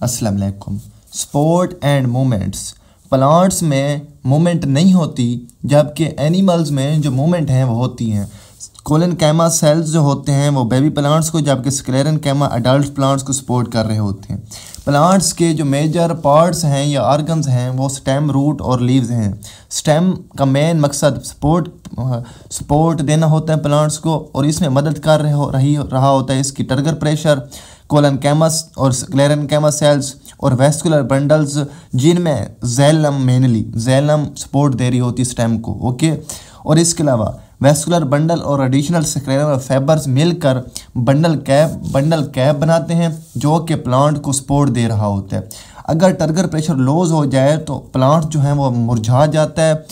अस्सलाम वालेकुम। Sport and movements. Plants में मूवमेंट नहीं होती जबकि एनिमल्स में जो मूवमेंट हैं वो होती हैं। कोलेनकैमा सेल्स जो होते हैं वो बेबी प्लांट्स को, जबकि स्क्लेरेनकैमा अडल्ट प्लांट्स को सपोर्ट कर रहे होते हैं। प्लांट्स के जो मेजर पार्ट्स हैं या ऑर्गन्स हैं वो स्टेम, रूट और लीव्स हैं। स्टेम का मेन मकसद सपोर्ट देना होता है प्लांट्स को, और इसमें मदद कर रहा होता है इसकी टर्गर प्रेशर, कोलेनकैमस और स्क्लेरेनकैमा सेल्स और वेस्कुलर बंडल्स, जिनमें जैलम जैलम सपोर्ट दे रही होती है स्टेम को। ओके, और इसके अलावा वेस्कुलर बंडल और एडिशनल स्क्लेरल फाइबर्स मिलकर बंडल कैप बनाते हैं जो कि प्लांट को सपोर्ट दे रहा होता है। अगर टर्गर प्रेशर लॉस हो जाए तो प्लांट जो है वो मुरझा जाता है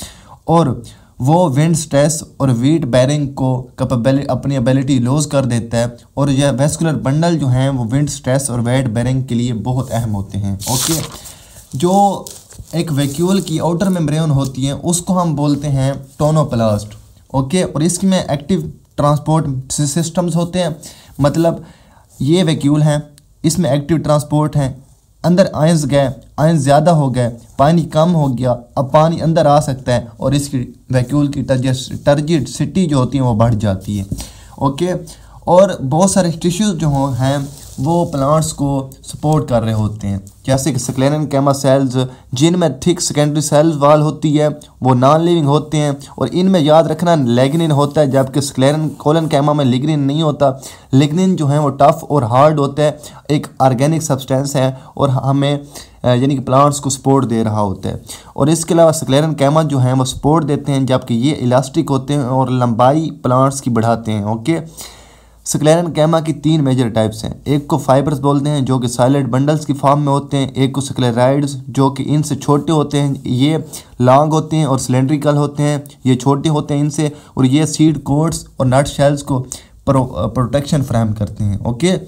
और वो विंड स्ट्रेस और वीट बैरिंग को अपनी एबिलिटी लॉस कर देता है। और यह वेस्कुलर बंडल जो हैं वो विंड स्ट्रेस और वेट बैरिंग के लिए बहुत अहम होते हैं। ओके, जो एक वैक्यूल की आउटर मेम्ब्रेन होती है उसको हम बोलते हैं टोनोप्लास्ट। ओके, और इसमें एक्टिव ट्रांसपोर्ट सिस्टम्स होते हैं, मतलब ये वैक्यूल हैं, इसमें एक्टिव ट्रांसपोर्ट हैं। अंदर आयंस गए, आयंस ज़्यादा हो गए, पानी कम हो गया, अब पानी अंदर आ सकता है और इसकी वैक्यूल की टर्जिडिटी जो होती है वो बढ़ जाती है। ओके, और बहुत सारे टिश्यूज़ जो हैं वो प्लांट्स को सपोर्ट कर रहे होते हैं, जैसे कि स्क्लेरेनकैमा सेल्स जिनमें थिक सेकेंडरी सेल वाल होती है वो नॉन लिविंग होते हैं और इनमें याद रखना लिग्निन होता है, जबकि कोलेनकैमा में लिग्निन नहीं होता। लिग्निन जो है वो टफ और हार्ड होता है, एक ऑर्गेनिक सब्सटेंस है और हमें यानी कि प्लांट्स को सपोर्ट दे रहा होता है। और इसके अलावा स्क्लेरेनकैमा जो हैं वो सपोर्ट देते हैं, जबकि ये इलास्टिक होते हैं और लंबाई प्लांट्स की बढ़ाते हैं। ओके, स्क्लेरेनकैमा की 3 मेजर टाइप्स हैं। एक को फाइबर्स बोलते हैं जो कि सॉलिड बंडल्स की फॉर्म में होते हैं, एक को स्क्लेराइड्स जो कि इनसे छोटे होते हैं, ये लॉन्ग होते हैं और सिलेंड्रिकल होते हैं, ये छोटे होते हैं इनसे, और ये सीड कोट्स और नट शेल्स को प्रोटेक्शन फ्राहम करते हैं। ओके,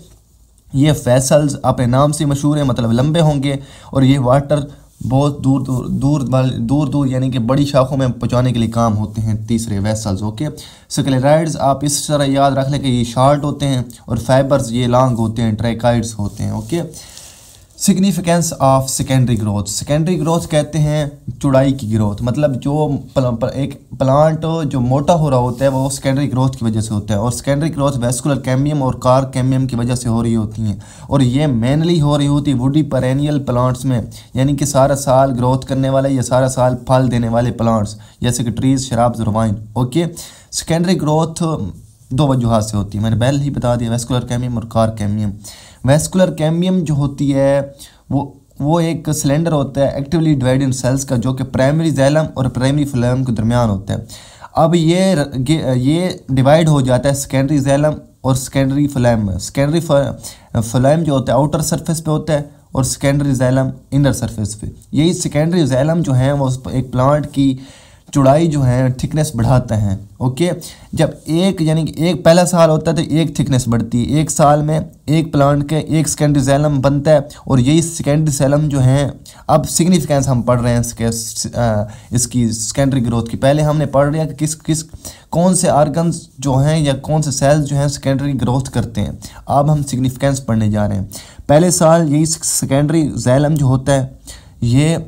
ये फैसल्स अपने नाम से मशहूर हैं, मतलब लंबे होंगे, और ये वाटर बहुत दूर यानी कि बड़ी शाखों में पहुंचाने के लिए काम होते हैं। तीसरे वेसल्स। ओके, स्क्लेराइड्स आप इस तरह याद रख लें कि ये शार्ट होते हैं और फाइबर्स ये लॉन्ग होते हैं, ट्राइकाइड्स होते हैं। Okay, significance of secondary growth. Secondary growth कहते हैं चौड़ाई की ग्रोथ, मतलब जो एक प्लांट जो मोटा हो रहा होता है वो सेकेंडरी ग्रोथ की वजह से होता है, और सेकेंडरी ग्रोथ वेस्कुलर कैम्बियम और कार कैम्बियम की वजह से हो रही होती हैं, और ये मेनली हो रही होती है वुडी पेरेनियल प्लांट्स में, यानी कि सारा साल ग्रोथ करने वाले या सारा साल फल देने वाले प्लांट्स जैसे कि ट्रीज, शराब्स और वाइन। ओके, सेकेंडरी ग्रोथ 2 वजूहात से होती है, मैंने पहले ही बता दिया, वेस्कुलर कैम्बियम और कार कैम्बियम। वेस्कुलर कैम्बियम जो होती है वो एक सिलेंडर होता है एक्टिवली डिवाइड इन सेल्स का, जो कि प्राइमरी जैलम और प्राइमरी फ्लोएम के दरमियान होता है। अब ये डिवाइड हो जाता है सेकेंडरी जैलम और सेकेंडरी फ्लोएम में। सेकेंडरी फ्लोएम जो होता है आउटर सरफेस पे होता है और सेकेंडरी जैलम इनर सरफेस पे। यही सेकेंडरी जैलम जो है वो एक प्लांट की चौड़ाई जो है थिकनेस बढ़ाता है। ओके, जब यानी कि एक पहला साल होता है तो एक थिकनेस बढ़ती है, एक साल में एक प्लांट के एक सेकेंडरी जैलम बनता है, और यही सेकेंडरी जैलम जो है, अब सिग्निफिकेंस हम पढ़ रहे हैं इसकी सेकेंडरी ग्रोथ की। पहले हमने पढ़ लिया कि कौन से ऑर्गन्स जो हैं या कौन से सेल्स जो हैं सेकेंडरी ग्रोथ करते हैं। अब हम सिग्निफिकेंस पढ़ने जा रहे हैं। पहले साल यही सेकेंडरी जैलम जो होता है ये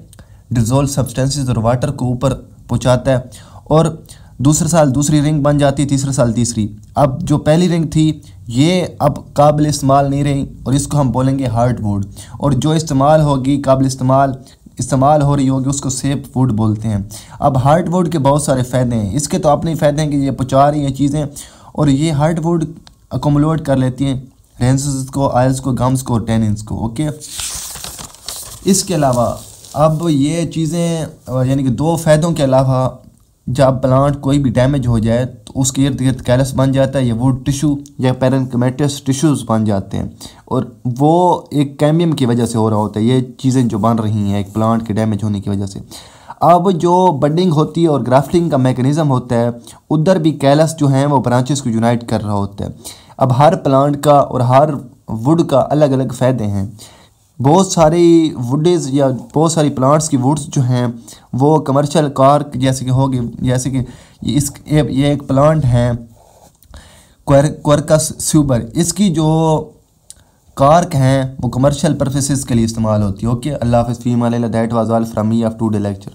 डिजोल्व सब्सटेंसेस और वाटर को ऊपर पहुँचाता है, और दूसरे साल दूसरी रिंग बन जाती है, तीसरे साल तीसरी। अब जो पहली रिंग थी ये अब काबिल इस्तेमाल नहीं रही और इसको हम बोलेंगे हार्डवुड, और जो इस्तेमाल होगी काबिल इस्तेमाल हो रही होगी उसको सेप वुड बोलते हैं। अब हार्डवुड के बहुत सारे फ़ायदे हैं, इसके तो अपने फ़ायदे हैं कि ये पहुँचा रही हैं चीज़ें, और ये हार्डवुड अकोमोलेट कर लेती हैं रेंसेस को, आयल्स को, गम्स को और टेनिन्स को। ओके, इसके अलावा अब ये चीज़ें यानी कि 2 फ़ायदों के अलावा जब प्लांट कोई भी डैमेज हो जाए तो उसके इर्द गिर्द कैलस बन जाता है, या वुड टिश्यू या पेरेन्किमेटस टिश्यूज़ बन जाते हैं, और वो एक कैम्बियम की वजह से हो रहा होता है। ये चीज़ें जो बन रही हैं एक प्लांट के डैमेज होने की वजह से। अब जो बडिंग होती है और ग्राफ्टिंग का मैकेनिज़्म होता है, उधर भी कैलस जो हैं वो ब्रांचेस को यूनाइट कर रहा होता है। अब हर प्लांट का और हर वुड का अलग अलग फ़ायदे हैं। बहुत सारी वुडेज या बहुत सारी प्लांट्स की वुड्स जो हैं वो कमर्शियल कार जैसे कि होगी, जैसे कि ये एक प्लांट है क्वर्कस स्यूबर, इसकी जो कार्क हैं वो कमर्शियल पर्पसेस के लिए इस्तेमाल होती है। ओके, अल्लाह हाफ़िज़, फ़ी अमान अल्लाह। That was all from me of today lecture.